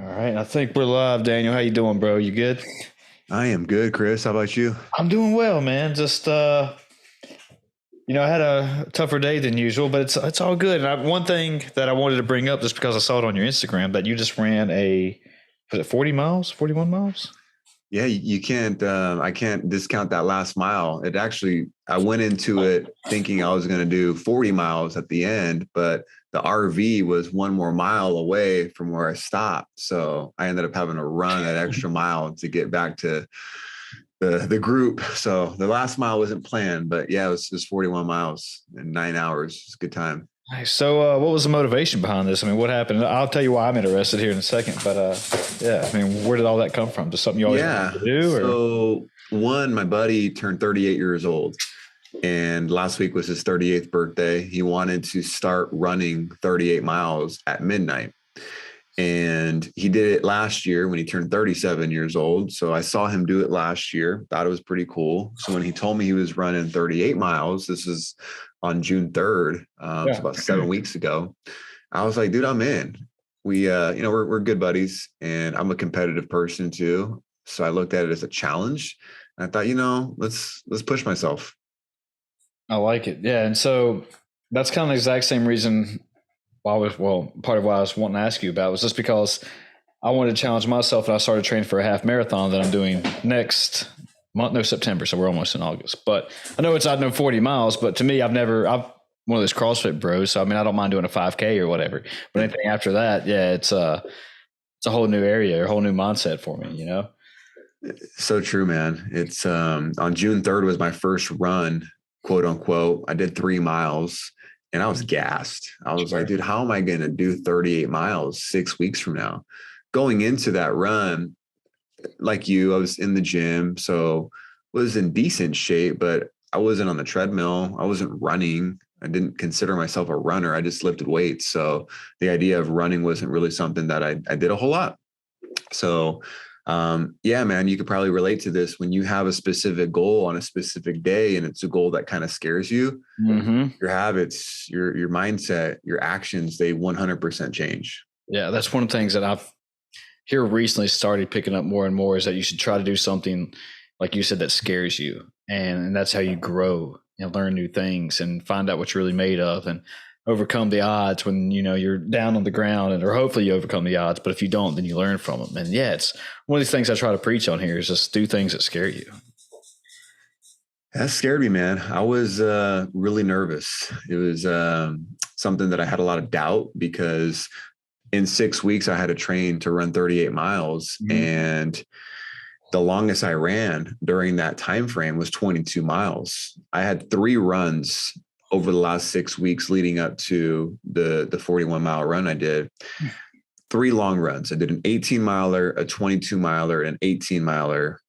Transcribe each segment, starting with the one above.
All right, I think we're live, Daniel. How you doing, bro? You good? I am good, Chris. How about you? I'm doing well, man. Just I had a tougher day than usual, but it's all good. And one thing that I wanted to bring up, just because I saw it on your Instagram, that you just ran was it 40 miles, 41 miles? Yeah, you can't. I can't discount that last mile. I went into it thinking I was going to do 40 miles at the end, but the RV was one more mile away from where I stopped. So I ended up having to run that extra mile to get back to the group. So the last mile wasn't planned, but yeah, it was just 41 miles in 9 hours. It's a good time. Nice. So, what was the motivation behind this? I mean, what happened? I'll tell you why I'm interested here in a second. But yeah, I mean, where did all that come from? Just something you always wanted Yeah. to do, or So one, my buddy turned 38 years old. And last week was his 38th birthday. He wanted to start running 38 miles at midnight. And he did it last year when he turned 37 years old. So I saw him do it last year, thought it was pretty cool. So when he told me he was running 38 miles, this is on June 3rd, so about 7 weeks ago, I was like, dude, I'm in. We're good buddies, and I'm a competitive person too. So I looked at it as a challenge. And I thought, let's push myself. I like it. Yeah, and so that's kind of the exact same reason part of why I was wanting to ask you about was just because I wanted to challenge myself, and I started training for a half marathon that I'm doing next month, no September, so we're almost in August. But I know I know 40 miles, but to me, I'm one of those CrossFit bros, so I mean, I don't mind doing a 5K or whatever. But anything after that, yeah, it's a whole new area, a whole new mindset for me, you know. So true, man. It's on June 3rd was my first run, quote unquote. I did 3 miles and I was gassed. I was like, dude, how am I going to do 38 miles 6 weeks from now? Going into that run, like you, I was in the gym, so was in decent shape, but I wasn't on the treadmill. I wasn't running. I didn't consider myself a runner. I just lifted weights. So the idea of running wasn't really something that I did a whole lot. So yeah, man, you could probably relate to this when you have a specific goal on a specific day and it's a goal that kind of scares you. Mm-hmm. Your habits, your mindset, your actions, they 100% change. Yeah, that's one of the things that I've here recently started picking up more and more is that you should try to do something like you said that scares you, and that's how you grow and learn new things and find out what you're really made of and overcome the odds when you're down on the ground, or hopefully you overcome the odds. But if you don't, then you learn from them. And yeah, it's one of these things I try to preach on here is just do things that scare you. That scared me, man. I was really nervous. It was something that I had a lot of doubt because in 6 weeks I had to train to run 38 miles, and the longest I ran during that time frame was 22 miles. I had 3 runs over the last 6 weeks leading up to the 41 mile run I did. 3 long runs. I did an 18 miler, a 22 miler, and an 18 miler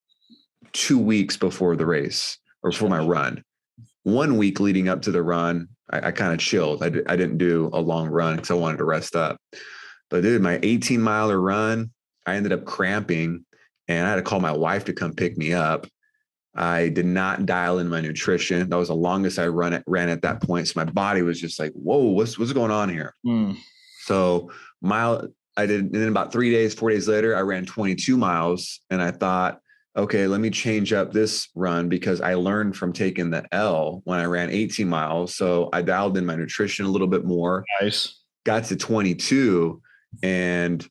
2 weeks before the race or before my run. 1 week leading up to the run, I kind of chilled. I didn't do a long run because I wanted to rest up. But dude, my 18 miler run, I ended up cramping and I had to call my wife to come pick me up. I did not dial in my nutrition. That was the longest I ran at that point. So my body was just like, whoa, what's going on here? So I did, and then about 3 days, 4 days later, I ran 22 miles and I thought, okay, let me change up this run because I learned from taking the L when I ran 18 miles. So I dialed in my nutrition a little bit more. Nice. Got to 22 and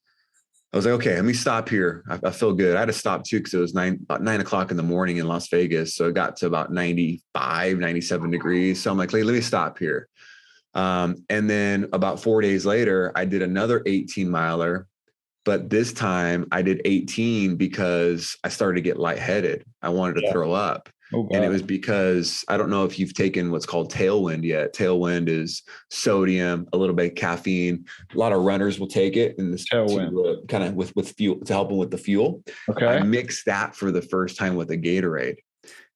I was like, okay, let me stop here. I feel good. I had to stop too because it was about 9 o'clock in the morning in Las Vegas. So it got to about 95, 97 degrees. So I'm like, let me stop here. And then about 4 days later, I did another 18 miler, but this time I did 18 because I started to get lightheaded. I wanted to throw up. Oh, and it was because I don't know if you've taken what's called Tailwind yet. Tailwind is sodium, a little bit of caffeine. A lot of runners will take it and this to kind of with fuel to help them with the fuel. Okay. I mixed that for the first time with a Gatorade.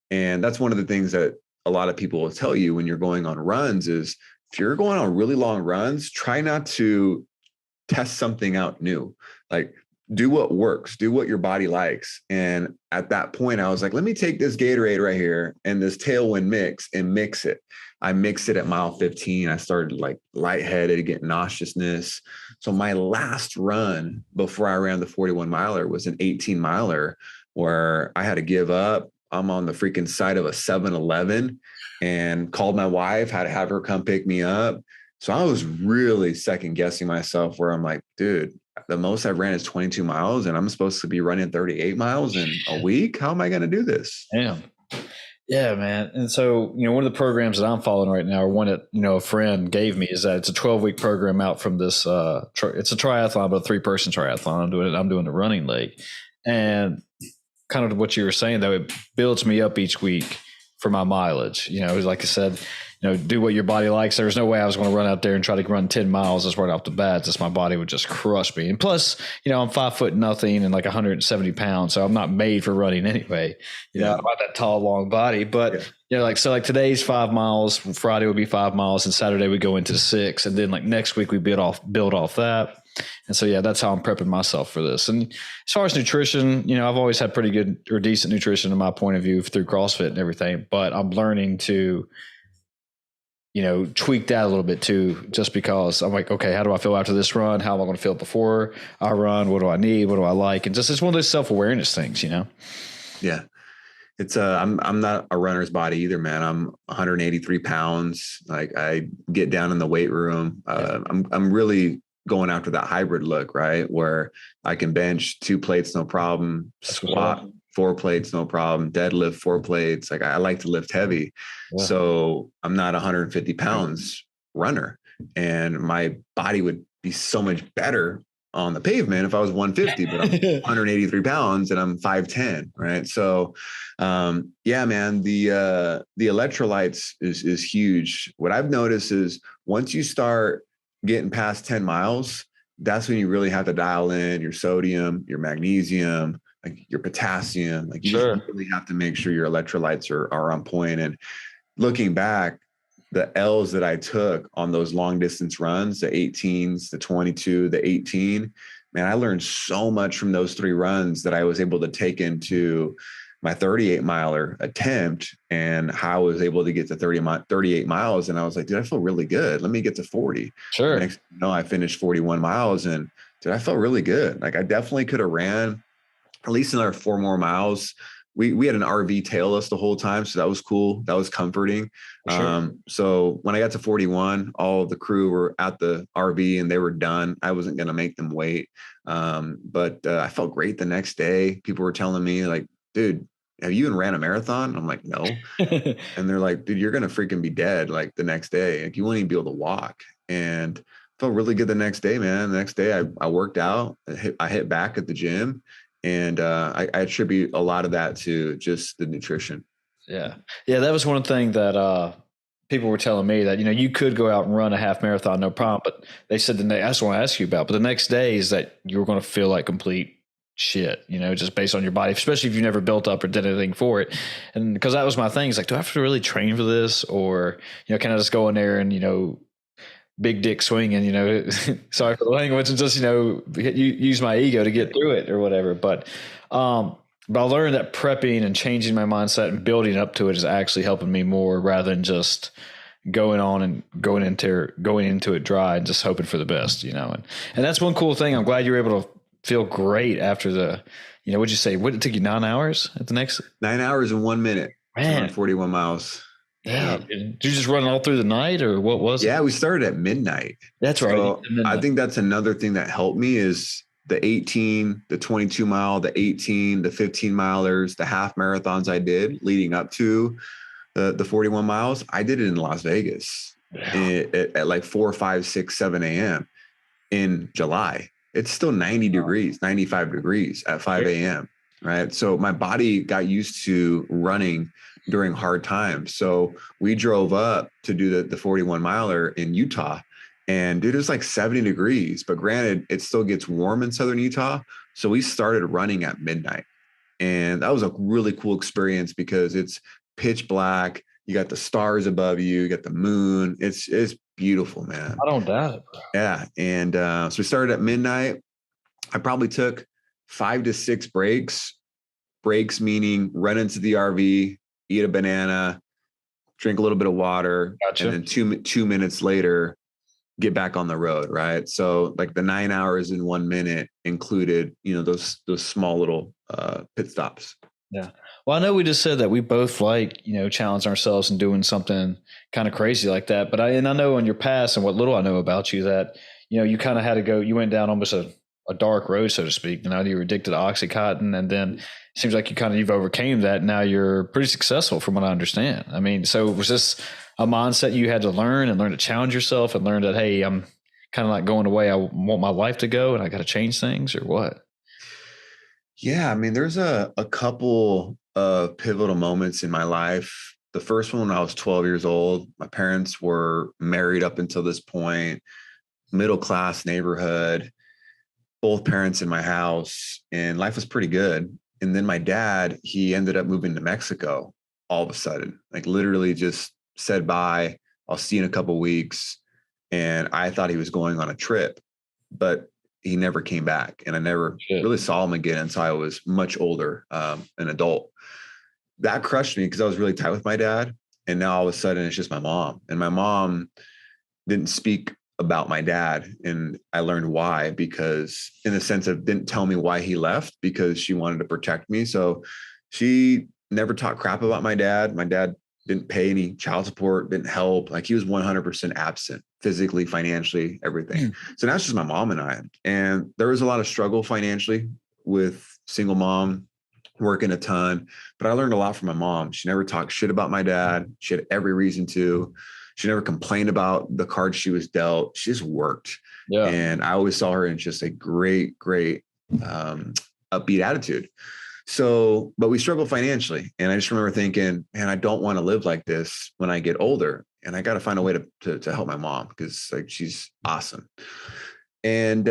And that's one of the things that a lot of people will tell you when you're going on runs is if you're going on really long runs, try not to test something out new. Like do what works, do what your body likes. And at that point, I was like, let me take this Gatorade right here and this Tailwind mix and mix it. I mixed it at mile 15. I started like lightheaded, getting nauseousness. So my last run before I ran the 41 miler was an 18 miler where I had to give up. I'm on the freaking side of a 7-Eleven and called my wife, had to have her come pick me up. So I was really second guessing myself where I'm like, dude, the most I've ran is 22 miles and I'm supposed to be running 38 miles in a week. How am I going to do this? Damn. Yeah, man. And so, one of the programs that I'm following right now, or one that, a friend gave me, is that it's a 12-week program out from this, it's a triathlon, but a 3-person triathlon. I'm doing the running leg. And kind of what you were saying, though, it builds me up each week for my mileage. Like I said, do what your body likes. There was no way I was going to run out there and try to run 10 miles just right off the bat. Just my body would just crush me. And plus, I'm 5'0" and like 170 pounds. So I'm not made for running anyway. I'm not that tall, long body. But, like today's 5 miles, Friday would be 5 miles, and Saturday we go into 6. And then like next week we build off that. And so, that's how I'm prepping myself for this. And as far as nutrition, I've always had pretty good or decent nutrition in my point of view through CrossFit and everything, but I'm learning to, tweak that a little bit too, just because I'm like, okay, how do I feel after this run? How am I going to feel before I run? What do I need? What do I like? And it's one of those self-awareness things, Yeah. It's I'm not a runner's body either, man. I'm 183 pounds. Like I get down in the weight room. I'm really going after that hybrid look, right? Where I can bench 2 plates, no problem. Squat 4 plates, no problem. Deadlift 4 plates. Like I like to lift heavy. Yeah. So I'm not 150 pounds runner, and my body would be so much better on the pavement if I was 150, but I'm 183 pounds and I'm 5'10", right? So, man, the electrolytes is huge. What I've noticed is once you start getting past 10 miles, that's when you really have to dial in your sodium, your magnesium, like your potassium. Like you just really have to make sure your electrolytes are on point. And looking back, the L's that I took on those long distance runs, the 18s, the 22, the 18, man, I learned so much from those 3 runs that I was able to take into my 38 miler attempt, and how I was able to get to 38 miles. And I was like, dude, I feel really good. Let me get to 40. Sure. Next, I finished 41 miles and dude, I felt really good. Like I definitely could have ran at least another 4 more miles. We had an RV tail us the whole time. So that was cool. That was comforting. Sure. So when I got to 41, all of the crew were at the RV and they were done. I wasn't going to make them wait. But I felt great the next day. People were telling me like, dude, have you even ran a marathon? I'm like, no. And they're like, dude, you're going to freaking be dead. Like the next day, like you won't even be able to walk. And felt really good the next day, man. The next day I worked out, I hit back at the gym. And I attribute a lot of that to just the nutrition. Yeah. Yeah. That was one thing that people were telling me, that, you could go out and run a half marathon, no problem. But they said I just want to ask you about, but the next day is that you were going to feel like complete shit, just based on your body, especially if you never built up or did anything for it. And because that was my thing. It's like, do I have to really train for this? Or, can I just go in there and, big dick swinging, sorry for the language, and just, use my ego to get through it or whatever. But I learned that prepping and changing my mindset and building up to it is actually helping me more, rather than just going into it dry and just hoping for the best, and that's one cool thing. I'm glad you were able to feel great after the, what'd you say? What, it took you 9 hours at the next? 9 hours and 1 minute. Man. 41 miles. Yeah. Did you just run all through the night, or what was it? Yeah, we started at midnight. That's right. So I think that's another thing that helped me is the 18, the 22 mile, the 18, the 15 milers, the half marathons I did leading up to the 41 miles. I did it in Las Vegas at like 4, 5, 6, 7 a.m. in July. It's still 90 degrees, 95 degrees at 5 a.m. Right. So my body got used to running during hard times. So we drove up to do the 41 miler in Utah, and dude, it was like 70 degrees, but granted, it still gets warm in Southern Utah. So we started running at midnight, and that was a really cool experience because it's pitch black. You got the stars above you, you got the moon. It's beautiful, man. I don't doubt it, bro. Yeah. And so we started at midnight. I probably took 5 to 6 breaks meaning run into the RV, eat a banana, drink a little bit of water, Gotcha. and then 2 minutes later, get back on the road. Right. So like the 9 hours in 1 minute included, those small little pit stops. Yeah. Well, I know we just said that we both like, challenging ourselves and doing something kind of crazy like that. But I know in your past and what little I know about you that, you kind of had to go, you went down almost a dark road, so to speak. You were addicted to Oxycontin, and then it seems like you've overcame that. Now you're pretty successful from what I understand. I mean, so was this a mindset you had to learn to challenge yourself and learn that, hey, I'm kind of not going the way I want my life to go and I got to change things, or what? Yeah, I mean, there's a couple of pivotal moments in my life. The first one, when I was 12 years old, my parents were married up until this point, middle class neighborhood, both parents in my house, and life was pretty good. And then my dad, he ended up moving to Mexico all of a sudden, like literally just said bye. I'll see you in a couple of weeks. And I thought he was going on a trip, but he never came back, and I never really saw him again until I was much older, an adult. That crushed me because I was really tight with my dad, and now all of a sudden it's just my mom. And my mom didn't speak about my dad, and I learned why, because in the sense of didn't tell me why he left, because she wanted to protect me. So she never talked crap about my dad. My dad didn't pay any child support, didn't help. Like he was 100% absent, physically, financially, everything. So now it's just my mom and I. And there was a lot of struggle financially with single mom, working a ton, but I learned a lot from my mom. She never talked shit about my dad. She had every reason to. She never complained about the cards she was dealt. She just worked. Yeah. And I always saw her in just a great, upbeat attitude. So, but we struggle financially. And I just remember thinking, man, I don't want to live like this when I get older. And I got to find a way to help my mom, because like she's awesome. And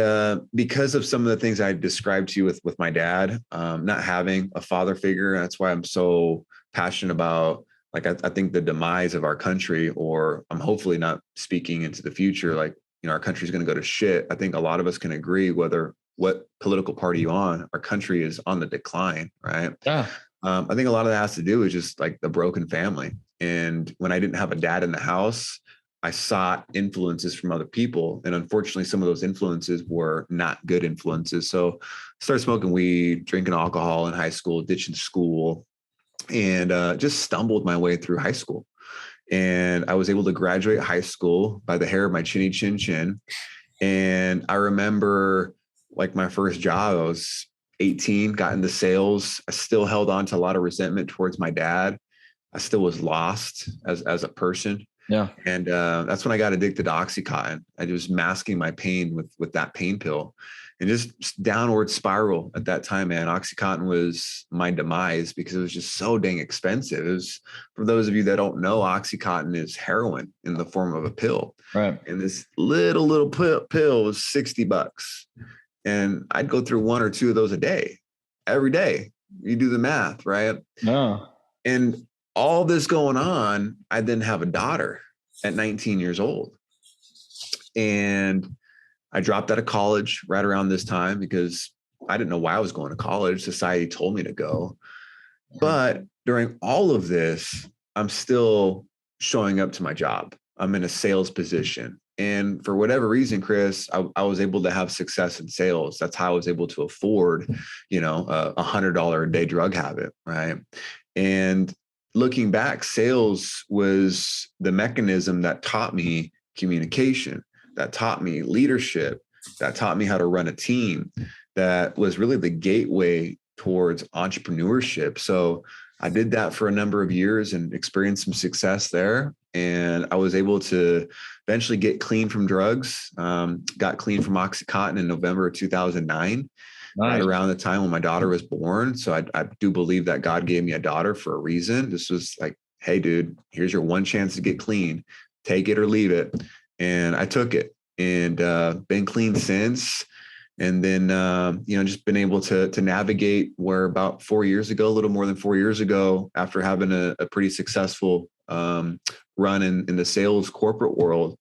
because of some of the things I described to you with my dad, not having a father figure, that's why I'm so passionate about, like, I think the demise of our country, or I'm hopefully not speaking into the future, like, our country's going to go to shit. I think a lot of us can agree, whether what political party you're on, our country is on the decline, right? Yeah. I think a lot of that has to do with just like the broken family. And when I didn't have a dad in the house, I sought influences from other people. And unfortunately, some of those influences were not good influences. So I started smoking weed, drinking alcohol in high school, ditching school, and just stumbled my way through high school. And I was able to graduate high school by the hair of my chinny chin chin. And I remember, like, my first job, I was 18, got into sales. I still held on to a lot of resentment towards my dad. I still was lost as a person. Yeah. And that's when I got addicted to Oxycontin. I was masking my pain with that pain pill, and just downward spiral at that time, man. Oxycontin was my demise because it was just so dang expensive. It was, for those of you that don't know, Oxycontin is heroin in the form of a pill. Right. And this little pill was $60. And I'd go through 1 or 2 of those a day, every day. You do the math, right? No. And all this going on, I then have a daughter at 19 years old. And I dropped out of college right around this time because I didn't know why I was going to college. Society told me to go. But during all of this, I'm still showing up to my job. I'm in a sales position. And for whatever reason, Chris, I was able to have success in sales. That's how I was able to afford, a $100 a day drug habit, right? And looking back, sales was the mechanism that taught me communication, that taught me leadership, that taught me how to run a team, that was really the gateway towards entrepreneurship. So I did that for a number of years and experienced some success there. And I was able to eventually get clean from drugs, got clean from Oxycontin in November of 2009. Nice. Right around the time when my daughter was born. So I do believe that God gave me a daughter for a reason. This was like, hey, dude, here's your one chance to get clean. Take it or leave it. And I took it, and been clean since. And then, just been able to navigate where about 4 years ago, a little more than 4 years ago, after having a pretty successful run in the sales corporate world,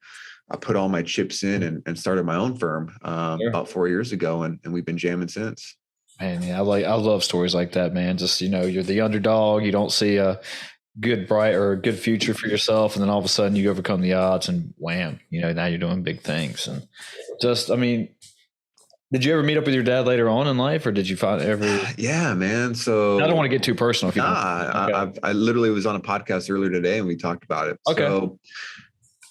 I put all my chips in and started my own firm about 4 years ago, and we've been jamming since. And yeah, I love stories like that, man. Just, you're the underdog. You don't see a good, bright or a good future for yourself. And then all of a sudden you overcome the odds and wham, now you're doing big things. And just, I mean, did you ever meet up with your dad later on in life, or did you find ever? Yeah, man. I don't So want to get too personal if you don't. I literally was on a podcast earlier today and we talked about it. Okay. So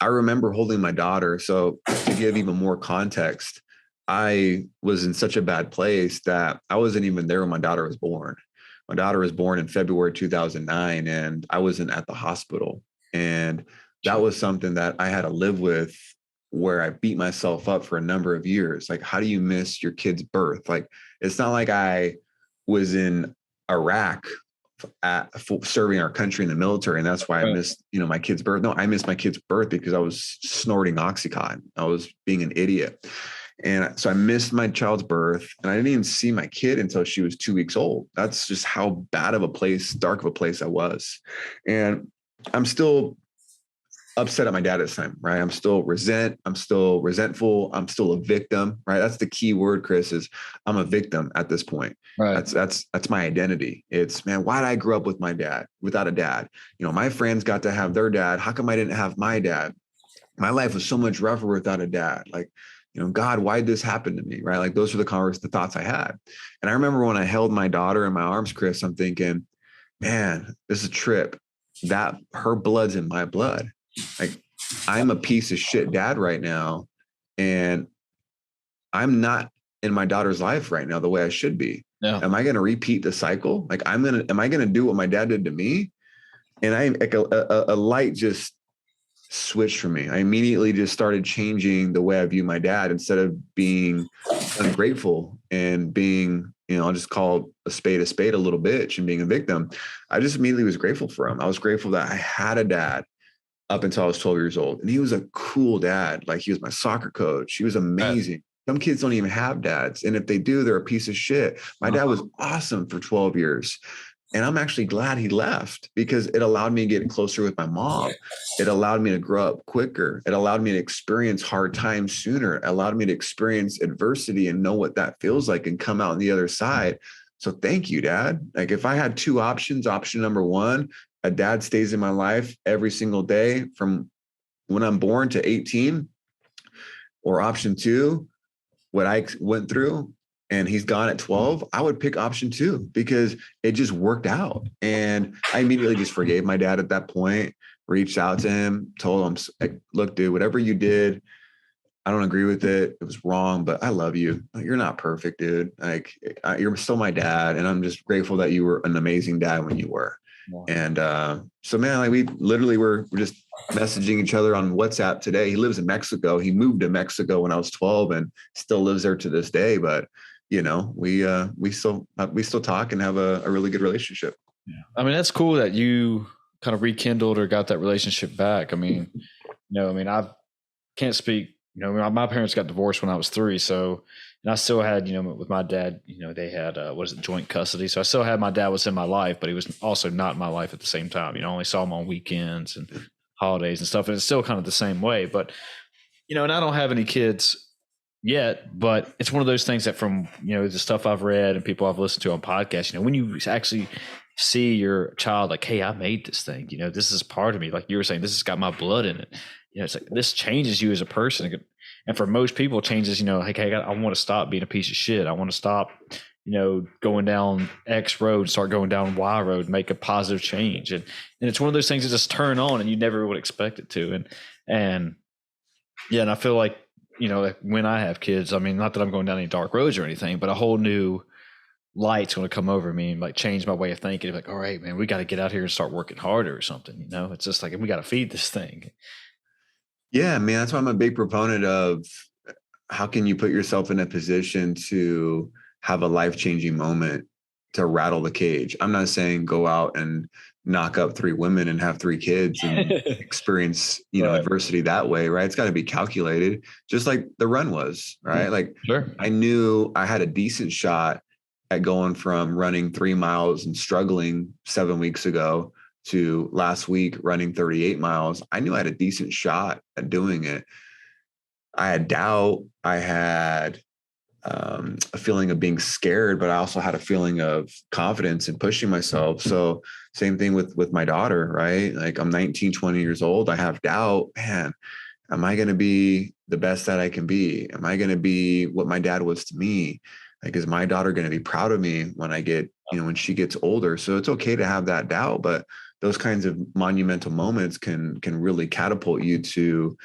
I remember holding my daughter. So to give even more context, I was in such a bad place that I wasn't even there when my daughter was born. My daughter was born in February 2009, and I wasn't at the hospital. And that was something that I had to live with, where I beat myself up for a number of years. Like, how do you miss your kid's birth? Like, it's not like I was in Iraq serving our country in the military, and that's why I missed, my kid's birth. No, I missed my kid's birth because I was snorting Oxycontin. I was being an idiot. And so I missed my child's birth, and I didn't even see my kid until she was 2 weeks old. That's just how bad of a place, dark of a place I was. And I'm still upset at my dad at this time, right? I'm still resentful. I'm still a victim, right? That's the key word, Chris, is I'm a victim at this point. Right. That's my identity. It's, man, why did I grow up without a dad? My friends got to have their dad. How come I didn't have my dad? My life was so much rougher without a dad. Like, God, why did this happen to me? Right? Like, those were the thoughts I had. And I remember when I held my daughter in my arms, Chris, I'm thinking, man, this is a trip. That her blood's in my blood. Like, I'm a piece of shit dad right now, and I'm not in my daughter's life right now the way I should be. Yeah. Am I going to repeat the cycle? Like, am I going to do what my dad did to me? And I like a light just switched for me. I immediately just started changing the way I view my dad. Instead of being ungrateful and being, I'll just call a spade a little bitch and being a victim. I just immediately was grateful for him. I was grateful that I had a dad up until I was 12 years old. And he was a cool dad. Like, he was my soccer coach. He was amazing. Some kids don't even have dads. And if they do, they're a piece of shit. My dad was awesome for 12 years. And I'm actually glad he left, because it allowed me to get closer with my mom. It allowed me to grow up quicker. It allowed me to experience hard times sooner. It allowed me to experience adversity and know what that feels like and come out on the other side. So thank you, Dad. Like, if I had two options, option number one, a dad stays in my life every single day from when I'm born to 18, or option two, what I went through, and he's gone at 12, I would pick option two, because it just worked out. And I immediately just forgave my dad at that point, reached out to him, told him, like, look, dude, whatever you did, I don't agree with it. It was wrong, but I love you. Like, you're not perfect, dude. Like, you're still my dad. And I'm just grateful that you were an amazing dad when you were. Wow. And so, man, like, we literally we're just messaging each other on WhatsApp today. He lives in Mexico. He moved to Mexico when I was 12 and still lives there to this day. But we still talk and have a really good relationship. Yeah. I mean, that's cool that you kind of rekindled or got that relationship back. I mean, I can't speak, my parents got divorced when I was 3. So, and I still had, with my dad, they had, joint custody. So I still had, my dad was in my life, but he was also not in my life at the same time. I only saw him on weekends and holidays and stuff. And it's still kind of the same way, but, and I don't have any kids yet, but it's one of those things that from, the stuff I've read and people I've listened to on podcasts, when you actually see your child, like, hey, I made this thing, this is part of me. Like you were saying, this has got my blood in it. It's like, this changes you as a person. And for most people, it changes, like, hey, I want to stop being a piece of shit. I want to stop, going down X road, start going down Y road, make a positive change. And it's one of those things that just turn on and you never would expect it to. And I feel like, like when I have kids, I mean, not that I'm going down any dark roads or anything, but a whole new light's going to come over me and like change my way of thinking. Like, all right, man, we got to get out here and start working harder or something. It's just like, we got to feed this thing. Yeah, man, that's why I'm a big proponent of how can you put yourself in a position to have a life-changing moment to rattle the cage. I'm not saying go out and knock up 3 women and have 3 kids and experience, right, adversity that way, right? It's got to be calculated, just like the run was, right? Like, sure, I knew I had a decent shot at going from running 3 miles and struggling 7 weeks ago to last week running 38 miles. I knew I had a decent shot at doing it. I had doubt. I had a feeling of being scared, but I also had a feeling of confidence and pushing myself. So same thing with my daughter, right? Like I'm 19, 20 years old. I have doubt, man. Am I going to be the best that I can be? Am I going to be what my dad was to me? Like, is my daughter going to be proud of me when I get, when she gets older? So it's okay to have that doubt, but those kinds of monumental moments can really catapult you to,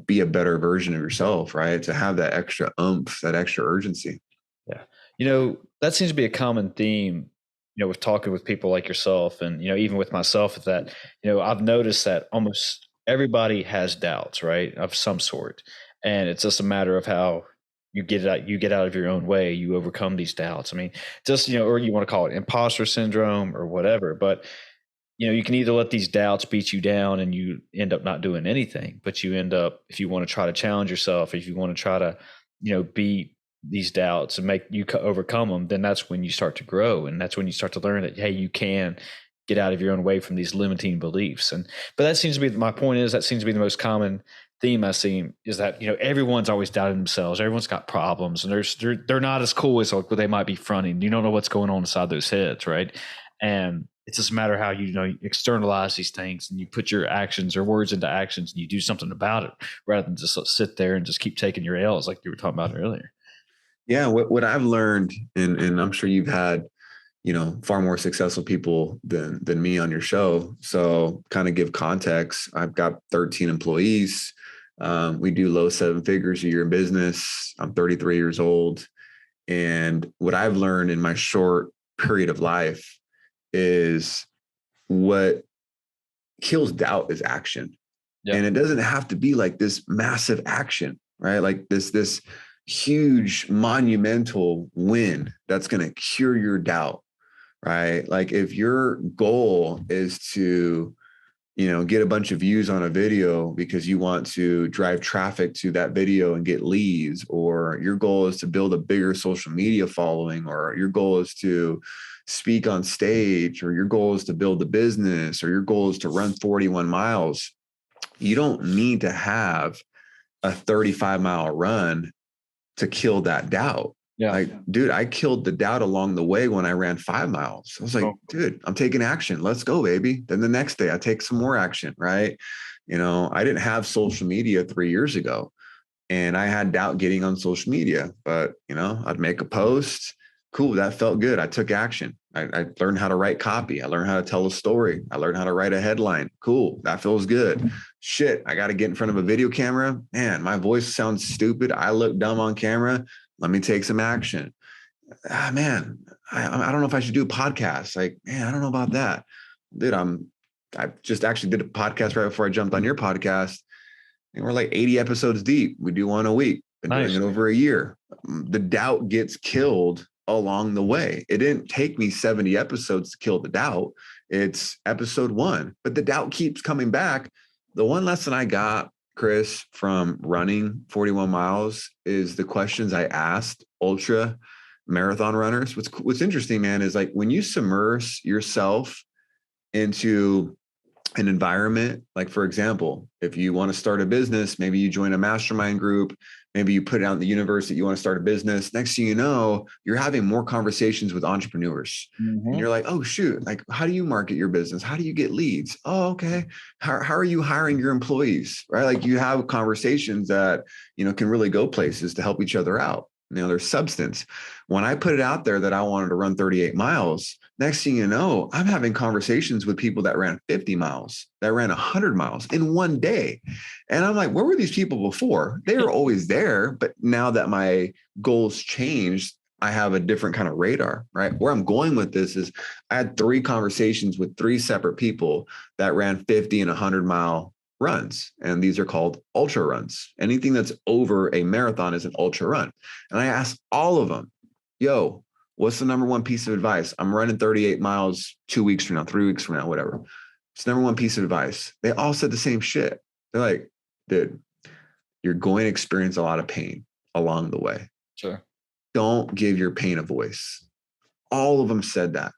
be a better version of yourself, right? To have that extra oomph, that extra urgency. Yeah. That seems to be a common theme, with talking with people like yourself and, even with myself is that, I've noticed that almost everybody has doubts, right? Of some sort. And it's just a matter of how you get out of your own way, you overcome these doubts. I mean, just, or you want to call it imposter syndrome or whatever, but you can either let these doubts beat you down and you end up not doing anything, but you end up, if you want to try to challenge yourself, if you want to try to, beat these doubts and make you overcome them, then that's when you start to grow. And that's when you start to learn that, hey, you can get out of your own way from these limiting beliefs. But that seems to be, my point is, that seems to be the most common theme I see is that, everyone's always doubting themselves. Everyone's got problems and they're not as cool as like what they might be fronting. You don't know what's going on inside those heads. Right. And it's just a matter of how you externalize these things and you put your actions or words into actions and you do something about it rather than just sit there and just keep taking your L's like you were talking about earlier. Yeah. What I've learned, and I'm sure you've had, far more successful people than me on your show. So kind of give context. I've got 13 employees. We do low 7 figures a year in business. I'm 33 years old. And what I've learned in my short period of life is what kills doubt is action. Yeah. And it doesn't have to be like this massive action, right? Like this huge monumental win that's going to cure your doubt, right? Like if your goal is to, get a bunch of views on a video because you want to drive traffic to that video and get leads, or your goal is to build a bigger social media following, or your goal is to speak on stage, or your goal is to build a business, or your goal is to run 41 miles, you don't need to have a 35-mile run to kill that doubt. Yeah. Like, dude, I killed the doubt along the way when I ran 5 miles. I was like, dude, I'm taking action. Let's go, baby. Then the next day I take some more action, right? I didn't have social media 3 years ago and I had doubt getting on social media, but I'd make a post. Cool. That felt good. I took action. I learned how to write copy. I learned how to tell a story. I learned how to write a headline. Cool. That feels good. Shit. I got to get in front of a video camera. Man, my voice sounds stupid. I look dumb on camera. Let me take some action. Man, I don't know if I should do a podcast. Like, man, I don't know about that. Dude, I just actually did a podcast right before I jumped on your podcast. And we're like 80 episodes deep. We do one a week. Been doing it over a year. The doubt gets killed along the way. It didn't take me 70 episodes to kill the doubt. It's episode 1, but the doubt keeps coming back. The one lesson I got, Chris, from running 41 miles is the questions I asked ultra marathon runners. What's interesting, man, is like when you submerge yourself into an environment, like for example, if you want to start a business, maybe you join a mastermind group, maybe you put it out in the universe that you want to start a business. Next thing you know, you're having more conversations with entrepreneurs. Mm-hmm. And you're like, oh shoot, like how do you market your business? How do you get leads? Oh, okay. How are you hiring your employees? Right? Like you have conversations that, can really go places to help each other out. There's substance. When I put it out there that I wanted to run 38 miles, next thing you know, I'm having conversations with people that ran 50 miles, that ran 100 miles in one day. And I'm like, where were these people before? They were always there. But now that my goals changed, I have a different kind of radar, right? Where I'm going with this is I had 3 conversations with 3 separate people that ran 50 and 100-mile runs. And these are called ultra runs. Anything that's over a marathon is an ultra run. And I asked all of them, yo, what's the number one piece of advice? I'm running 38 miles 2 weeks from now, 3 weeks from now, whatever. It's number one piece of advice. They all said the same shit. They're like, dude, you're going to experience a lot of pain along the way. Sure. Don't give your pain a voice. All of them said that.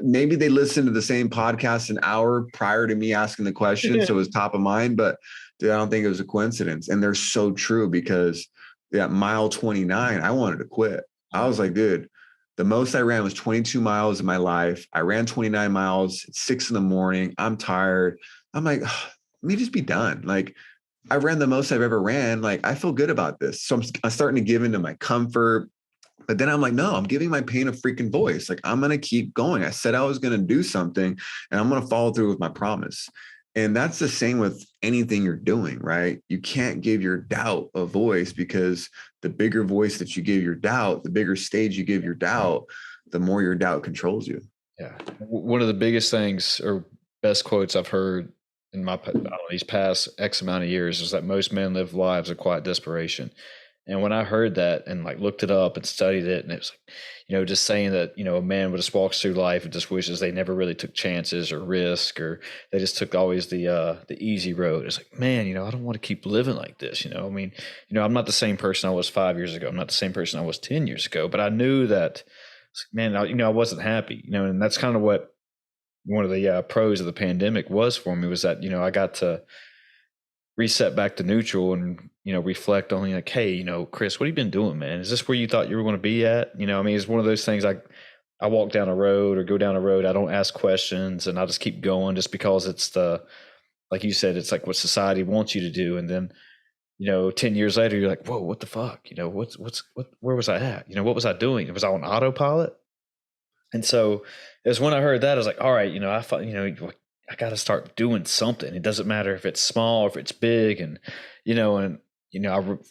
Maybe they listened to the same podcast an hour prior to me asking the question. So it was top of mind, but dude, I don't think it was a coincidence. And they're so true because at mile 29, I wanted to quit. I was like, dude, the most I ran was 22 miles in my life. I ran 29 miles at 6 a.m. I'm tired. I'm like, let me just be done. Like, I ran the most I've ever ran. Like, I feel good about this. So I'm starting to give into my comfort. But then I'm like, no, I'm giving my pain a freaking voice. Like, I'm going to keep going. I said I was going to do something, and I'm going to follow through with my promise. And that's the same with anything you're doing, right? You can't give your doubt a voice, because the bigger voice that you give your doubt, the bigger stage you give your doubt, the more your doubt controls you. Yeah. One of the biggest things or best quotes I've heard in my these past X amount of years is that most men live lives of quiet desperation. And when I heard that and like looked it up and studied it, and it was like, just saying that, a man would just walks through life and just wishes they never really took chances or risk, or they just took always the easy road. It's like, man, I don't want to keep living like this. I mean, I'm not the same person I was 5 years ago. I'm not the same person I was 10 years ago, but I knew that, man, I wasn't happy, and that's kind of what one of the pros of the pandemic was for me, was that, I got to reset back to neutral and, reflect on like, hey, Chris, what have you been doing, man? Is this where you thought you were going to be at? I mean, it's one of those things I walk down a road or go down a road. I don't ask questions and I just keep going just because it's like you said, it's like what society wants you to do. And then, 10 years later, you're like, whoa, what the fuck? Where was I at? What was I doing? Was I on autopilot? And so it was when I heard that, I was like, all right, I thought, I got to start doing something. It doesn't matter if it's small or if it's big. And,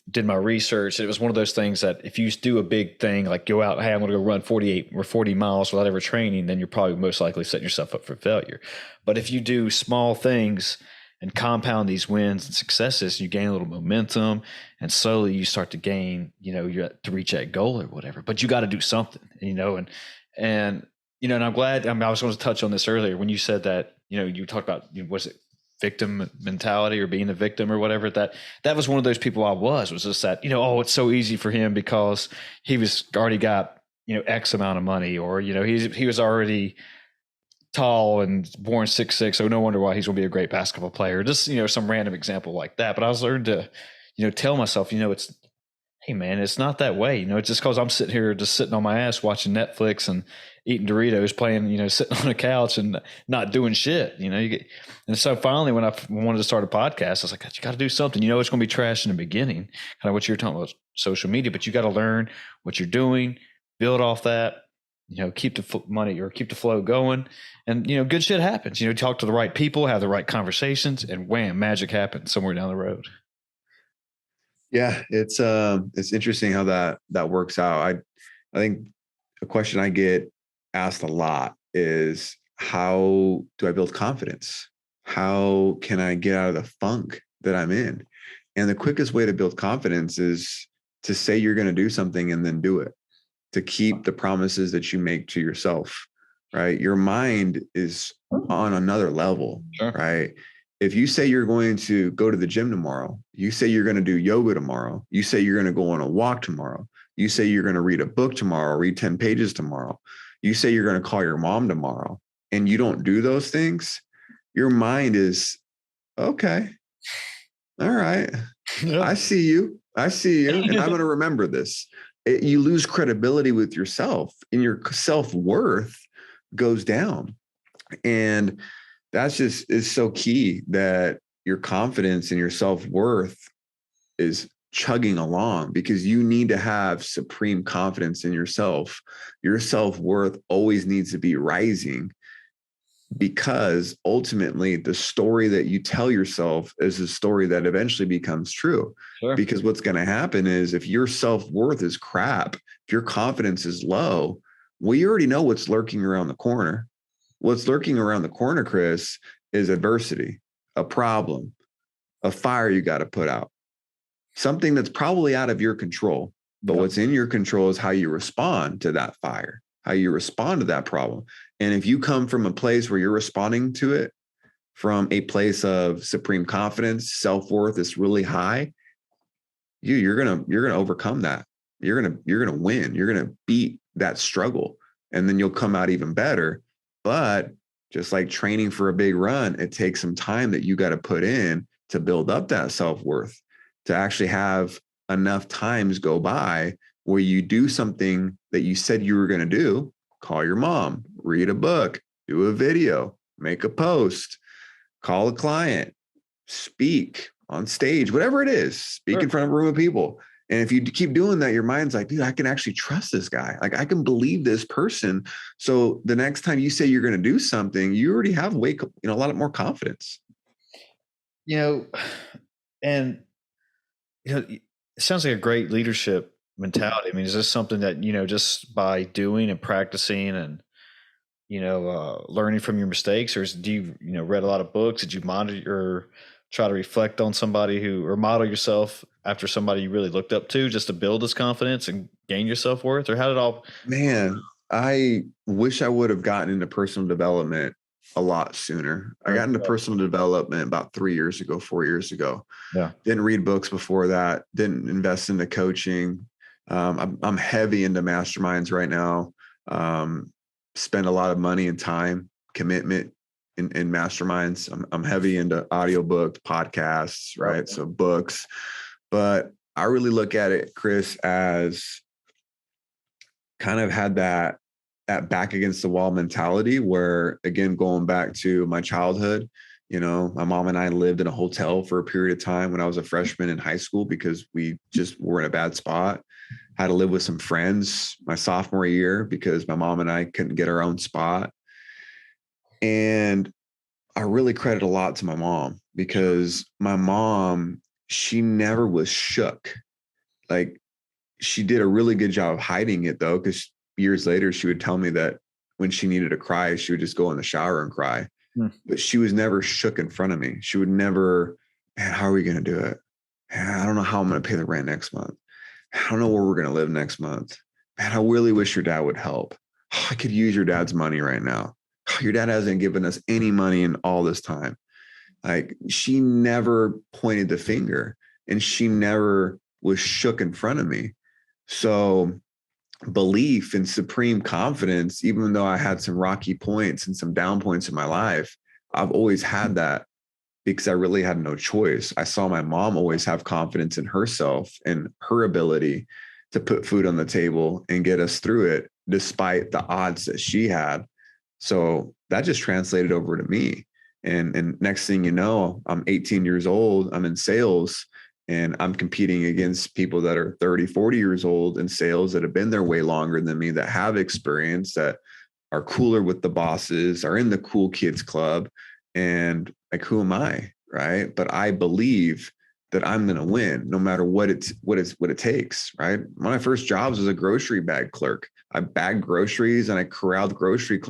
did my research. It was one of those things that if you do a big thing, like go out, hey, I'm going to go run 48 or 40 miles without ever training, then you're probably most likely setting yourself up for failure. But if you do small things and compound these wins and successes, you gain a little momentum, and slowly you start to gain, to reach that goal or whatever. But you got to do something, and and I'm glad. I was going to touch on this earlier when you said that, you talked about, was it victim mentality or being a victim or whatever, that was one of those people was just that, oh, it's so easy for him because he was already got, X amount of money, or, he was already tall and born 6'6", so no wonder why he's going to be a great basketball player. Just, some random example like that. But I was learned to, tell myself, it's, hey man, it's not that way. It's just because I'm sitting here just sitting on my ass watching Netflix and eating Doritos, playing, sitting on a couch and not doing shit. And so finally, when I wanted to start a podcast, I was like, you got to do something. It's going to be trash in the beginning, kind of what you're talking about, social media, but you got to learn what you're doing, build off that, keep the money or keep the flow going, and good shit happens. Talk to the right people, have the right conversations, and wham, magic happens somewhere down the road. Yeah, it's interesting how that works out. I think a question I get asked a lot is, how do I build confidence? How can I get out of the funk that I'm in? And the quickest way to build confidence is to say you're going to do something and then do it, to keep the promises that you make to yourself, right? Your mind is on another level, Sure. right? If you say you're going to go to the gym tomorrow, you say you're going to do yoga tomorrow, you say you're going to go on a walk tomorrow, you say you're going to read a book tomorrow, read 10 pages tomorrow, you say you're going to call your mom tomorrow, and you don't do those things, your mind is, okay, all right, yeah. I see you, and I'm going to remember this. You lose credibility with yourself, and your self-worth goes down. And that's just is so key, that your confidence and your self-worth is chugging along, because you need to have supreme confidence in yourself. Your self-worth always needs to be rising, because ultimately the story that you tell yourself is a story that eventually becomes true. Sure. Because what's going to happen is, if your self-worth is crap, if your confidence is low, we already know what's lurking around the corner. What's lurking around the corner, Chris, is adversity, a problem, a fire you got to put out, something that's probably out of your control. But what's in your control is how you respond to that fire, how you respond to that problem. And if you come from a place where you're responding to it from a place of supreme confidence, self-worth is really high, you're gonna overcome that. You're gonna win. You're gonna beat that struggle, and then you'll come out even better. But just like training for a big run, it takes some time that you got to put in to build up that self-worth, to actually have enough times go by where you do something that you said you were going to do, call your mom, read a book, do a video, make a post, call a client, speak on stage, whatever it is, speak in front of a room of people. And if you keep doing that, your mind's like, dude, I can actually trust this guy. Like I can believe this person. So the next time you say you're going to do something, you already have a lot more confidence. And it sounds like a great leadership mentality. I mean, is this something that, just by doing and practicing and, learning from your mistakes, or do you, read a lot of books? Did you monitor or try to reflect on somebody or model yourself after somebody you really looked up to just to build this confidence and gain your self-worth, or how did it all? Man, I wish I would have gotten into personal development a lot sooner. I got into personal development about 4 years ago. Yeah. Didn't read books before that. Didn't invest into coaching. I'm heavy into masterminds right now. Spend a lot of money and time, commitment in masterminds. I'm heavy into audiobooks, podcasts, right? Okay. So books, but I really look at it, Chris, as kind of had that back against the wall mentality where, again, going back to my childhood, my mom and I lived in a hotel for a period of time when I was a freshman in high school because we just were in a bad spot. Had to live with some friends my sophomore year because my mom and I couldn't get our own spot. And I really credit a lot to my mom because my mom, she never was shook. Like she did a really good job of hiding it though, because years later she would tell me that when she needed to cry, she would just go in the shower and cry. But she was never shook in front of me. She would never, man, how are we going to do it? Man, I don't know how I'm going to pay the rent next month. I don't know where we're going to live next month. Man, I really wish your dad would help. Oh, I could use your dad's money right now. Oh, your dad hasn't given us any money in all this time. Like she never pointed the finger and she never was shook in front of me. So belief and supreme confidence, even though I had some rocky points and some down points in my life, I've always had that because I really had no choice. I saw my mom always have confidence in herself and her ability to put food on the table and get us through it, despite the odds that she had. So that just translated over to me. And next thing you know, I'm 18 years old, I'm in sales, and I'm competing against people that are 30, 40 years old in sales that have been there way longer than me, that have experience, that are cooler with the bosses, are in the cool kids club. And like, who am I? Right. But I believe that I'm going to win no matter what it takes. Right. One of my first jobs was a grocery bag clerk. I bagged groceries and I corralled grocery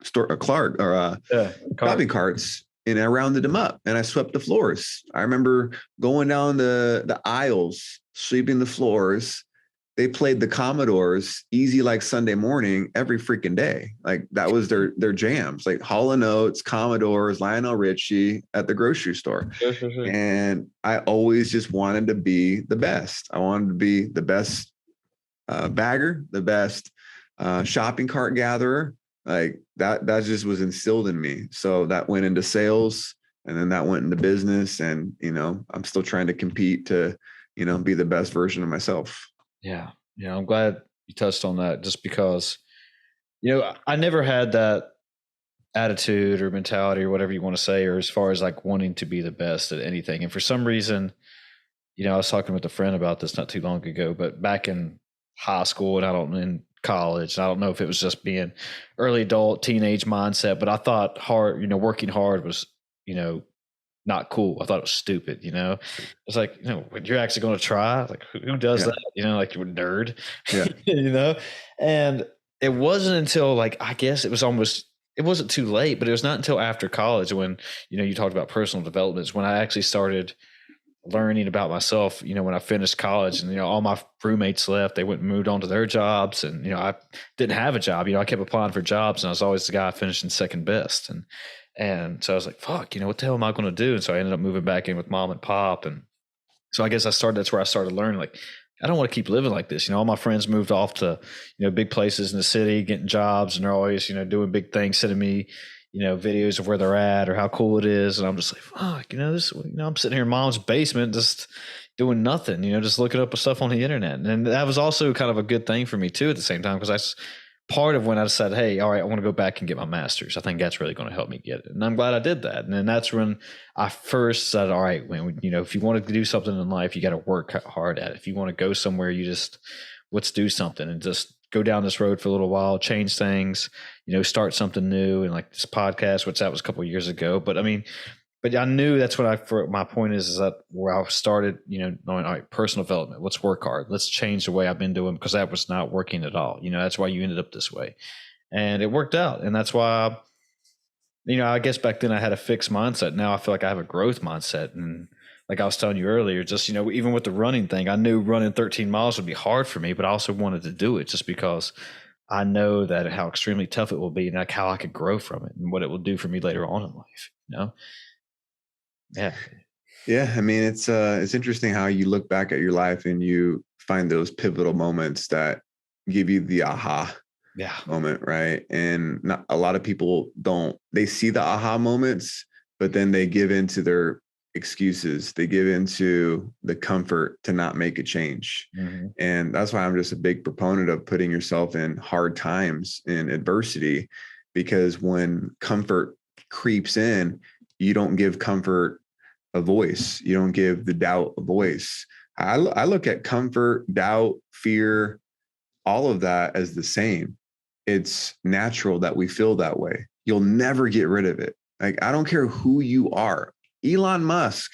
shopping carts, and I rounded them up and I swept the floors. I remember going down the aisles, sweeping the floors. They played the Commodores Easy Like Sunday Morning every freaking day. Like that was their jams, like Hall & Oates, Commodores, Lionel Richie at the grocery store. Sure. And I always just wanted to be the best. I wanted to be the best bagger, the best shopping cart gatherer. Like that just was instilled in me. So that went into sales, and then that went into business. And, I'm still trying to compete to, be the best version of myself. Yeah. I'm glad you touched on that, just because, I never had that attitude or mentality or whatever you want to say, or as far as like wanting to be the best at anything. And for some reason, I was talking with a friend about this not too long ago, but back in high school and in college, I don't know if it was just being early adult, teenage mindset, but I thought working hard was, not cool. I thought it was stupid, It's like, you're actually going to try, like who does that? Like you're a nerd, and it wasn't until like, I guess it wasn't too late, but it was not until after college when, you talked about personal developments, when I actually started learning about myself, when I finished college, and, all my roommates left, they went and moved on to their jobs. And, I didn't have a job, I kept applying for jobs, and I was always the guy finishing second best. And so I was like, fuck, what the hell am I going to do? And so I ended up moving back in with mom and pop. And so I guess that's where I started learning, like, I don't want to keep living like this. All my friends moved off to, big places in the city, getting jobs, and they're always, doing big things, sending me, videos of where they're at or how cool it is. And I'm just like, fuck, this, I'm sitting here in mom's basement, just, doing nothing, just looking up stuff on the internet. And that was also kind of a good thing for me too at the same time, because part of when I decided, hey, all right, I want to go back and get my master's. I think that's really going to help me get it. And I'm glad I did that. And then that's when I first said, all right, if you want to do something in life, you got to work hard at it. If you want to go somewhere, let's do something and just go down this road for a little while, change things, start something new. And like this podcast, which that was a couple of years ago. But but I knew that's what my point is that where I started, knowing, all right, personal development, let's work hard. Let's change the way I've been doing, because that was not working at all. That's why you ended up this way. And it worked out. And that's why, I guess back then I had a fixed mindset. Now I feel like I have a growth mindset. And like I was telling you earlier, just, even with the running thing, I knew running 13 miles would be hard for me, but I also wanted to do it just because I know that how extremely tough it will be, and like how I could grow from it and what it will do for me later on in life, Yeah. Yeah. I mean, it's interesting how you look back at your life and you find those pivotal moments that give you the aha moment, right? And not a lot of people they see the aha moments, but then they give into their excuses. They give into the comfort to not make a change. Mm-hmm. And that's why I'm just a big proponent of putting yourself in hard times in adversity, because when comfort creeps in, you don't give comfort a voice. You don't give the doubt a voice. I look at comfort, doubt, fear, all of that as the same. It's natural that we feel that way. You'll never get rid of it. Like, I don't care who you are. Elon Musk,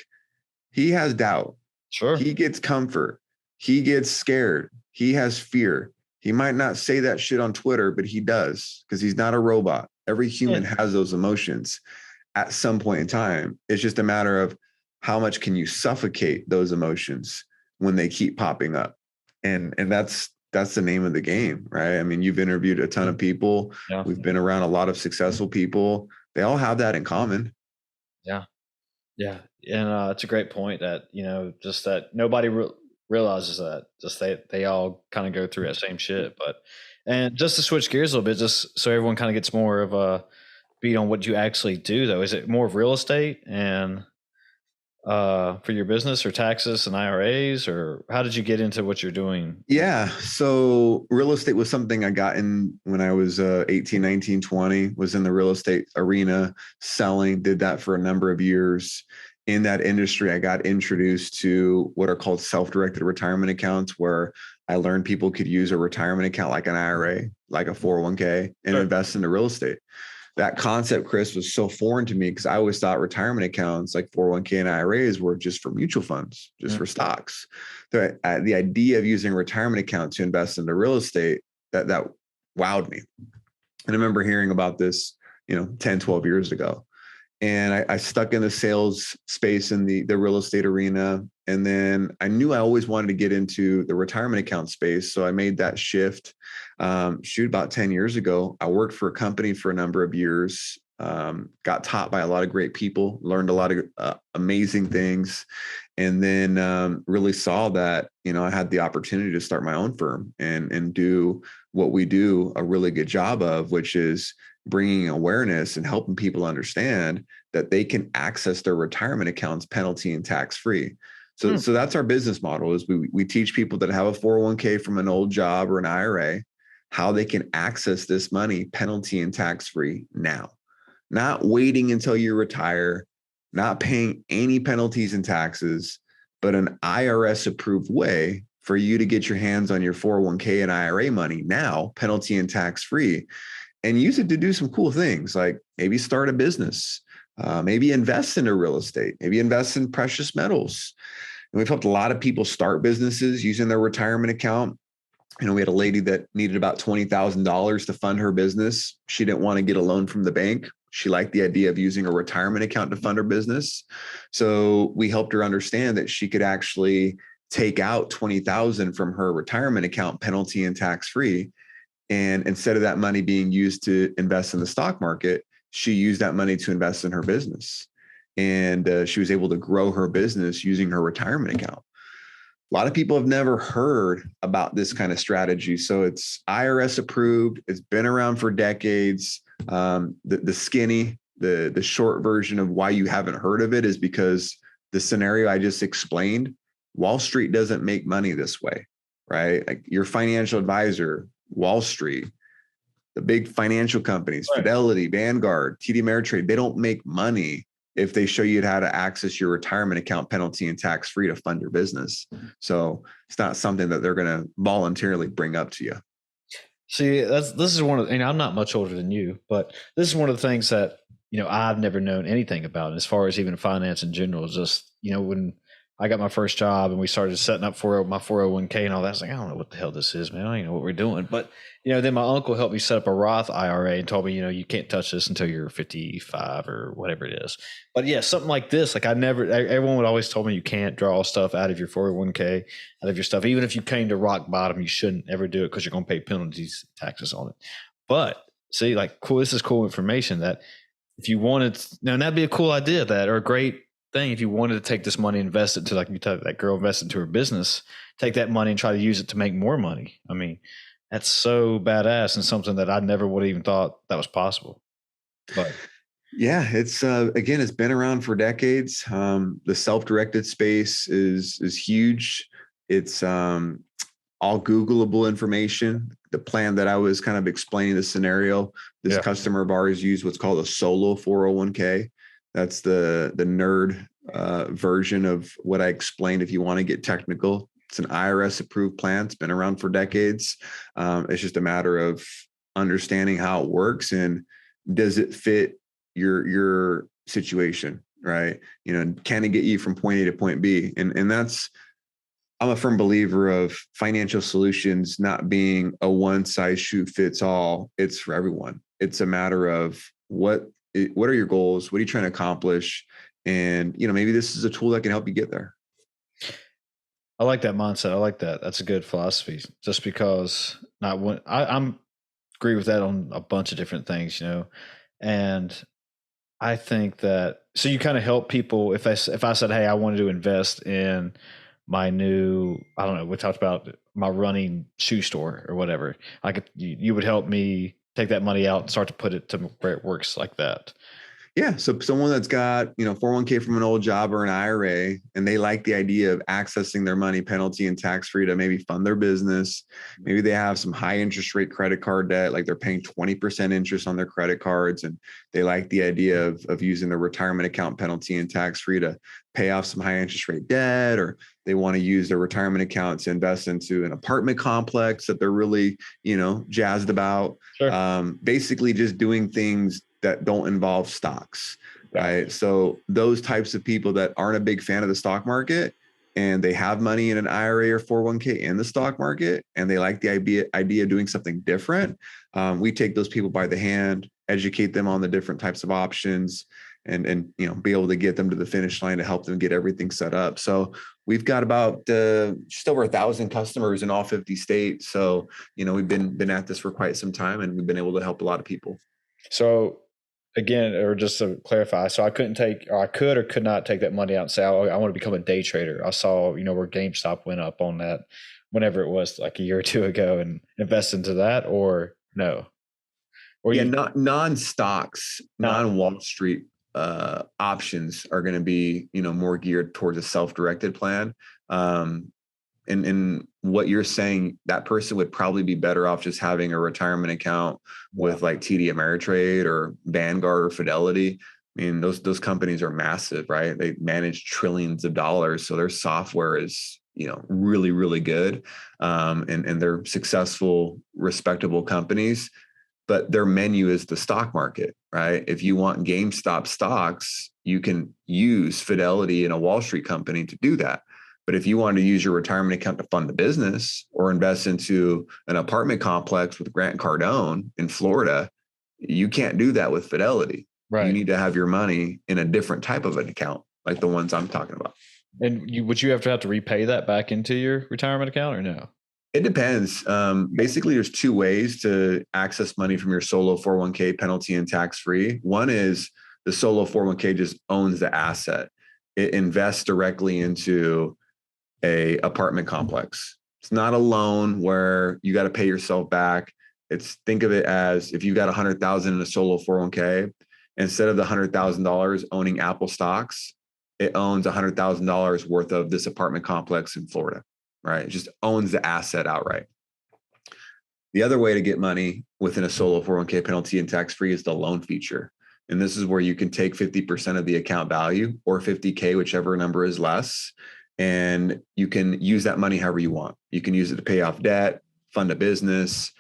he has doubt. Sure. He gets comfort. He gets scared. He has fear. He might not say that shit on Twitter, but he does, because he's not a robot. Every human has those emotions at some point in time. It's just a matter of how much can you suffocate those emotions when they keep popping up. And that's the name of the game, right? I mean, you've interviewed a ton of people. Yeah. We've been around a lot of successful people. They all have that in common. Yeah. Yeah. And it's a great point that, just that nobody realizes that just they all kind of go through that same shit. And just to switch gears a little bit, just so everyone kind of gets more of a beat on what you actually do though, is it more of real estate and for your business, or taxes and IRAs, or how did you get into what you're doing? Yeah. So real estate was something I got in when I was 18, 19, 20, was in the real estate arena selling, did that for a number of years. In that industry, I got introduced to what are called self-directed retirement accounts, where I learned people could use a retirement account like an IRA, like a 401k, and invest into real estate. That concept, Chris, was so foreign to me, because I always thought retirement accounts like 401k and IRAs were just for mutual funds, just for stocks. The idea of using a retirement account to invest into real estate, that wowed me. And I remember hearing about this, 10, 12 years ago. And I stuck in the sales space in the real estate arena. And then I knew I always wanted to get into the retirement account space. So I made that shift, about 10 years ago. I worked for a company for a number of years, got taught by a lot of great people, learned a lot of amazing things. And then really saw that, I had the opportunity to start my own firm and do what we do a really good job of, which is bringing awareness and helping people understand that they can access their retirement accounts penalty and tax free. So that's our business model. Is we teach people that have a 401k from an old job or an IRA, how they can access this money penalty and tax free now, not waiting until you retire, not paying any penalties and taxes, but an IRS approved way for you to get your hands on your 401k and IRA money now, penalty and tax free, and use it to do some cool things, like maybe start a business, maybe invest into real estate, maybe invest in precious metals. And we've helped a lot of people start businesses using their retirement account. We had a lady that needed about $20,000 to fund her business. She didn't want to get a loan from the bank. She liked the idea of using a retirement account to fund her business. So we helped her understand that she could actually take out $20,000 from her retirement account, penalty and tax free. And instead of that money being used to invest in the stock market, she used that money to invest in her business. And she was able to grow her business using her retirement account. A lot of people have never heard about this kind of strategy. So it's IRS approved. It's been around for decades. The short version of why you haven't heard of it is because the scenario I just explained Wall Street doesn't make money this way, right? Like your financial advisor, Wall Street, the big financial companies, Right. Fidelity, Vanguard, TD Ameritrade, they don't make money if they show you how to access your retirement account penalty and tax free to fund your business. So it's not something that they're going to voluntarily bring up to you. See, this is one of, and I'm not much older than you, but this is one of the things that, I've never known anything about as far as even finance in general. Just, when I got my first job and we started setting up for my 401k and all that, I was like, I don't know what the hell this is, man. I don't even know what we're doing. But, then my uncle helped me set up a Roth IRA and told me, you can't touch this until you're 55 or whatever it is. But yeah, something like this, like everyone would always tell me you can't draw stuff out of your 401k, out of your stuff. Even if you came to rock bottom, you shouldn't ever do it because you're going to pay penalties, taxes on it. But see, like, cool, this is cool information that if you wanted, and that'd be a cool idea, or a great thing if you wanted to take this money, invest it to, like you said, that girl invested into her business, take that money and try to use it to make more money. I mean, that's so badass and something that I never would have even thought that was possible. But yeah, it's again, it's been around for decades. The self-directed space is huge. It's all Googleable information. The plan that I was kind of explaining the scenario, this customer of ours used what's called a solo 401k. That's the nerd version of what I explained. If you want to get technical, it's an IRS approved plan. It's been around for decades. It's just a matter of understanding how it works and does it fit your situation, right? Can it get you from point A to point B? And that's, I'm a firm believer of financial solutions not being a one size shoe fits all. It's for everyone. It's a matter of what are your goals? What are you trying to accomplish? And, maybe this is a tool that can help you get there. I like that mindset. I like that. That's a good philosophy. Just because I'm agree with that on a bunch of different things, and I think that, so you kind of help people. If I said, hey, I wanted to invest in my new, I don't know, we talked about my running shoe store or whatever, you would help me take that money out and start to put it to where it works like that. Yeah. So someone that's got, 401k from an old job or an IRA, and they like the idea of accessing their money penalty and tax free to maybe fund their business. Maybe they have some high interest rate credit card debt, like they're paying 20% interest on their credit cards. And they like the idea of using the retirement account penalty and tax free to pay off some high interest rate debt, or they want to use their retirement account to invest into an apartment complex that they're really, jazzed about. Sure. Basically just doing things that don't involve stocks, right? So those types of people that aren't a big fan of the stock market and they have money in an IRA or 401k in the stock market, and they like the idea of doing something different, we take those people by the hand, educate them on the different types of options, and be able to get them to the finish line to help them get everything set up. So we've got about just over 1,000 customers in all 50 states. So we've been at this for quite some time, and we've been able to help a lot of people. So again, or just to clarify, so I could or could not take that money out and say, I want to become a day trader. I saw, where GameStop went up on that, whenever it was, like a year or two ago, and invest into that, or no? Or not non-stocks, non-Wall Street options are going to be, more geared towards a self-directed plan. And what you're saying, that person would probably be better off just having a retirement account with like TD Ameritrade or Vanguard or Fidelity. I mean, those companies are massive, right? They manage trillions of dollars. So their software is, really, really good. And they're successful, respectable companies, but their menu is the stock market, right? If you want GameStop stocks, you can use Fidelity and a Wall Street company to do that. But if you want to use your retirement account to fund the business or invest into an apartment complex with Grant Cardone in Florida, you can't do that with Fidelity. Right. You need to have your money in a different type of an account, like the ones I'm talking about. And would you have to repay that back into your retirement account, or no? It depends. Basically, there's two ways to access money from your solo 401k penalty and tax free. One is the solo 401k just owns the asset. It invests directly into a apartment complex. It's not a loan where you got to pay yourself back. Think of it as if you got 100,000 in a solo 401k, instead of the $100,000 owning Apple stocks, it owns $100,000 worth of this apartment complex in Florida, right? It just owns the asset outright. The other way to get money within a solo 401k penalty and tax-free is the loan feature. And this is where you can take 50% of the account value or 50K, whichever number is less, and you can use that money however you want. You can use it to pay off debt, fund a business.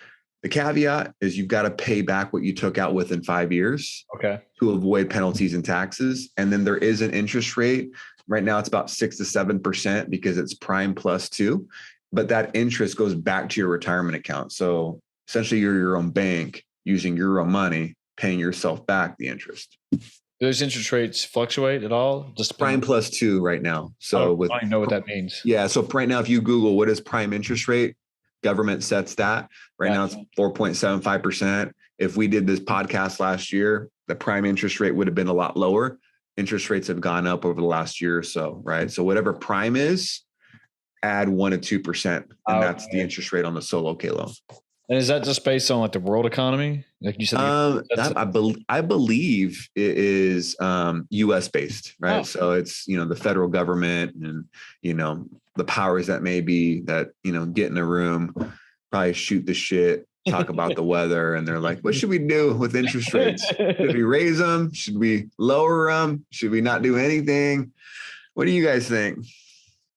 The caveat is you've got to pay back what you took out within 5 years to avoid penalties and taxes. And then there is an interest rate. Right now it's about 6 to 7% because it's prime plus 2. But that interest goes back to your retirement account. So essentially you're your own bank using your own money, paying yourself back the interest. Those interest rates fluctuate at all? Just prime plus 2 right now. So I don't know what that means. Yeah. So right now, if you Google what is prime interest rate, government sets that. Right now it's 4.75%. If we did this podcast last year, the prime interest rate would have been a lot lower. Interest rates have gone up over the last year or so, right? So whatever prime is, add 1% to 2%, and that's the interest rate on the solo K loan. And is that just based on like the world economy? Like you said, I believe it is U.S. based, right? So it's, the federal government and, the powers that may be that, get in a room, probably shoot the shit, talk about the weather. And they're like, what should we do with interest rates? Should we raise them? Should we lower them? Should we not do anything? What do you guys think?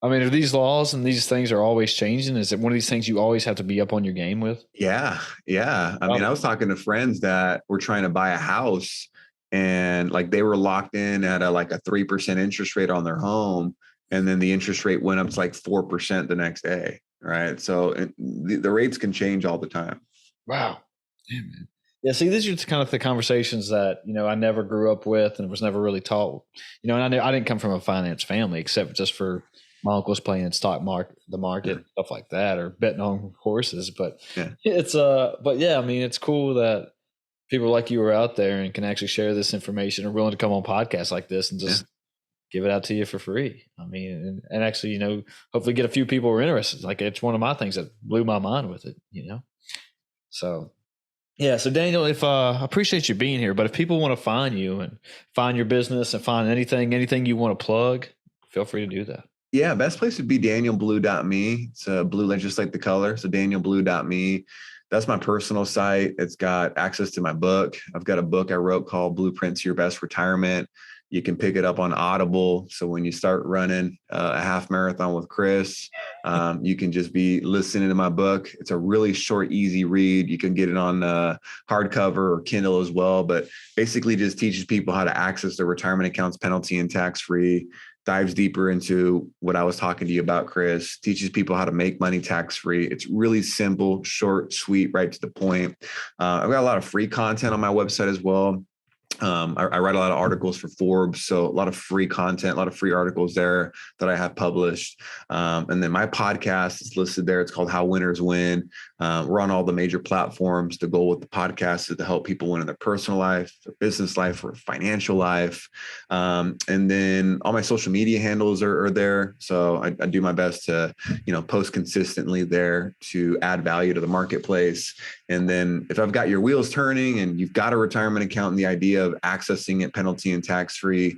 I mean, are these laws and these things are always changing? Is it one of these things you always have to be up on your game with? Yeah. I mean, I was talking to friends that were trying to buy a house and like they were locked in at a 3% interest rate on their home. And then the interest rate went up to like 4% the next day. Right. So the rates can change all the time. Wow. Damn, man. Yeah. See, these are kind of the conversations that, I never grew up with and was never really taught, and I didn't come from a finance family except just for my uncle's playing the market, stuff like that, or betting on horses. But it's I mean, it's cool that people like you are out there and can actually share this information, are willing to come on podcasts like this and just give it out to you for free. I mean, and actually, hopefully get a few people who are interested. Like it's one of my things that blew my mind with it, So yeah. So Daniel, if I appreciate you being here, but if people want to find you and find your business and find anything you want to plug, feel free to do that. Yeah, best place would be danielblue.me. It's blue just like the color. So danielblue.me. That's my personal site. It's got access to my book. I've got a book I wrote called Blueprint to Your Best Retirement. You can pick it up on Audible. So when you start running a half marathon with Chris, you can just be listening to my book. It's a really short, easy read. You can get it on hardcover or Kindle as well, but basically just teaches people how to access their retirement accounts penalty and tax-free. Dives deeper into what I was talking to you about, Chris, teaches people how to make money tax-free. It's really simple, short, sweet, right to the point. I've got a lot of free content on my website as well. I write a lot of articles for Forbes, so a lot of free content, a lot of free articles there that I have published. And then my podcast is listed there. It's called How Winners Win. We're on all the major platforms. The goal with the podcast is to help people win in their personal life, their business life, or financial life. And then all my social media handles are there. So I do my best to, post consistently there to add value to the marketplace. And then if I've got your wheels turning and you've got a retirement account and the idea of accessing it penalty and tax-free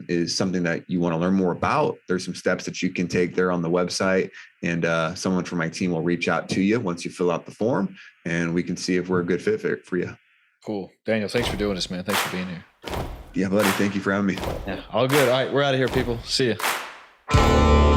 is something that you want to learn more about, there's some steps that you can take there on the website. And someone from my team will reach out to you once you fill out the form and we can see if we're a good fit for you. Cool. Daniel, thanks for doing this, man. Thanks for being here. Yeah, buddy. Thank you for having me. Yeah, all good. All right. We're out of here, people. See ya.